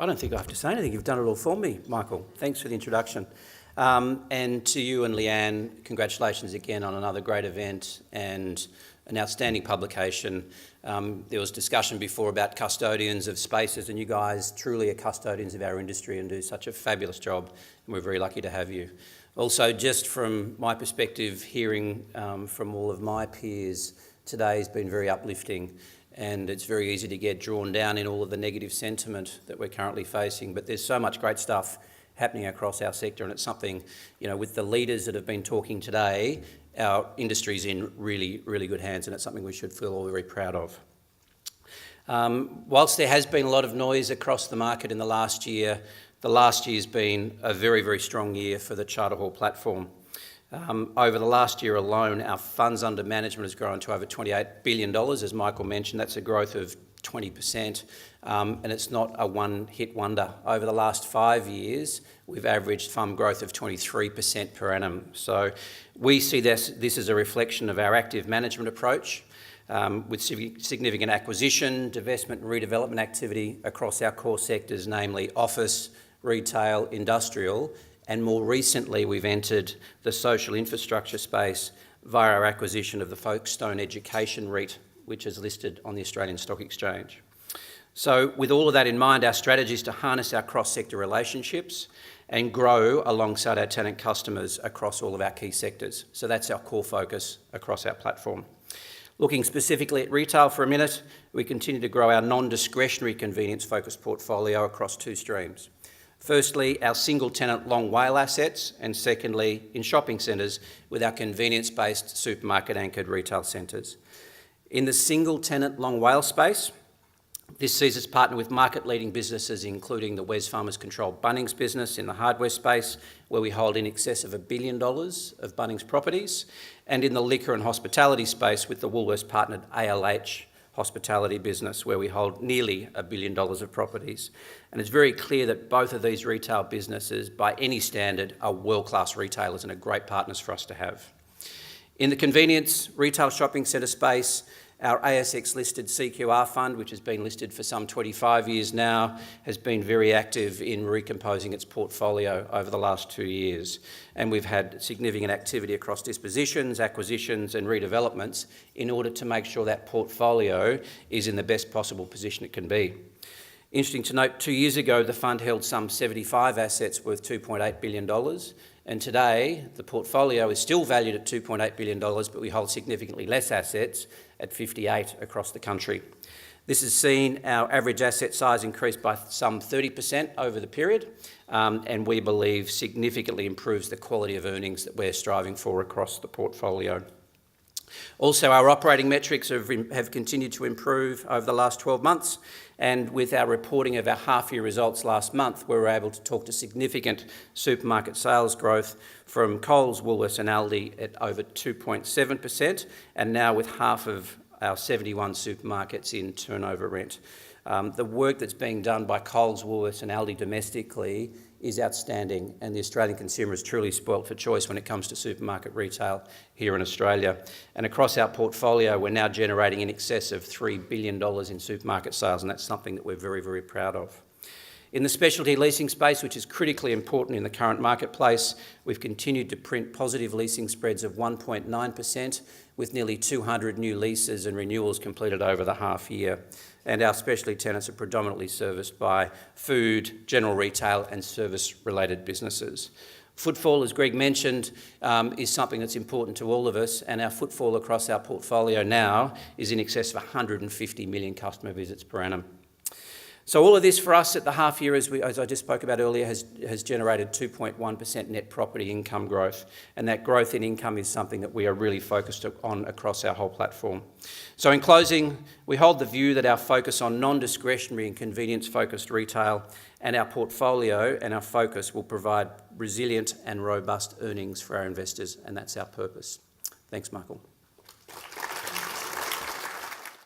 I don't think I have to say anything. You've done it all for me, Michael. Thanks for the introduction. And to you and Leanne, congratulations again on another great event and an outstanding publication. There was discussion before about custodians of spaces, and you guys truly are custodians of our industry and do such a fabulous job, and we're very lucky to have you. Also, just from my perspective, hearing from all of my peers today has been very uplifting, and it's very easy to get drawn down in all of the negative sentiment that we're currently facing, but there's so much great stuff happening across our sector, and it's something, with the leaders that have been talking today, our industry's in really, really good hands, and it's something we should feel all very proud of. Whilst there has been a lot of noise across the market in the last year's been a very, very strong year for the Charter Hall platform. Over the last year alone, our funds under management has grown to over $28 billion, as Michael mentioned. That's a growth of 20%, and it's not a one-hit wonder. Over the last 5 years, we've averaged fund growth of 23% per annum. So we see this as a reflection of our active management approach, with significant acquisition, divestment and redevelopment activity across our core sectors, namely office, retail, industrial, and more recently we've entered the social infrastructure space via our acquisition of the Folkestone Education REIT, which is listed on the Australian Stock Exchange. So with all of that in mind, our strategy is to harness our cross-sector relationships and grow alongside our tenant customers across all of our key sectors. So that's our core focus across our platform. Looking specifically at retail for a minute, we continue to grow our non-discretionary convenience-focused portfolio across two streams. Firstly, our single-tenant long WALE assets, and secondly, in shopping centres with our convenience-based supermarket-anchored retail centres. In the single-tenant long WALE space, this sees us partner with market-leading businesses, including the Wesfarmers-controlled Bunnings business in the hardware space, where we hold in excess of $1 billion of Bunnings properties, and in the liquor and hospitality space with the Woolworths-partnered ALH hospitality business, where we hold nearly $1 billion of properties. And it's very clear that both of these retail businesses, by any standard, are world-class retailers and are great partners for us to have. In the convenience retail shopping centre space, our ASX-listed CQR fund, which has been listed for some 25 years now, has been very active in recomposing its portfolio over the last 2 years. And we've had significant activity across dispositions, acquisitions and redevelopments in order to make sure that portfolio is in the best possible position it can be. Interesting to note, 2 years ago, the fund held some 75 assets worth $2.8 billion. And today, the portfolio is still valued at $2.8 billion, but we hold significantly less assets at 58 across the country. This has seen our average asset size increase by some 30% over the period, and we believe significantly improves the quality of earnings that we're striving for across the portfolio. Also, our operating metrics have continued to improve over the last 12 months, and with our reporting of our half-year results last month, we were able to talk to significant supermarket sales growth from Coles, Woolworths and Aldi at over 2.7%, and now with half of our 71 supermarkets in turnover rent. The work that's being done by Coles, Woolworths and Aldi domestically is outstanding, and the Australian consumer is truly spoilt for choice when it comes to supermarket retail here in Australia. And across our portfolio, we're now generating in excess of $3 billion in supermarket sales, and that's something that we're very, very proud of. In the specialty leasing space, which is critically important in the current marketplace, we've continued to print positive leasing spreads of 1.9%, with nearly 200 new leases and renewals completed over the half year. And our specialty tenants are predominantly serviced by food, general retail and service-related businesses. Footfall, as Greg mentioned, is something that's important to all of us, and our footfall across our portfolio now is in excess of 150 million customer visits per annum. So all of this for us at the half year, as I just spoke about earlier, has generated 2.1% net property income growth, and that growth in income is something that we are really focused on across our whole platform. So in closing, we hold the view that our focus on non-discretionary and convenience-focused retail and our portfolio and our focus will provide resilient and robust earnings for our investors, and that's our purpose. Thanks, Michael.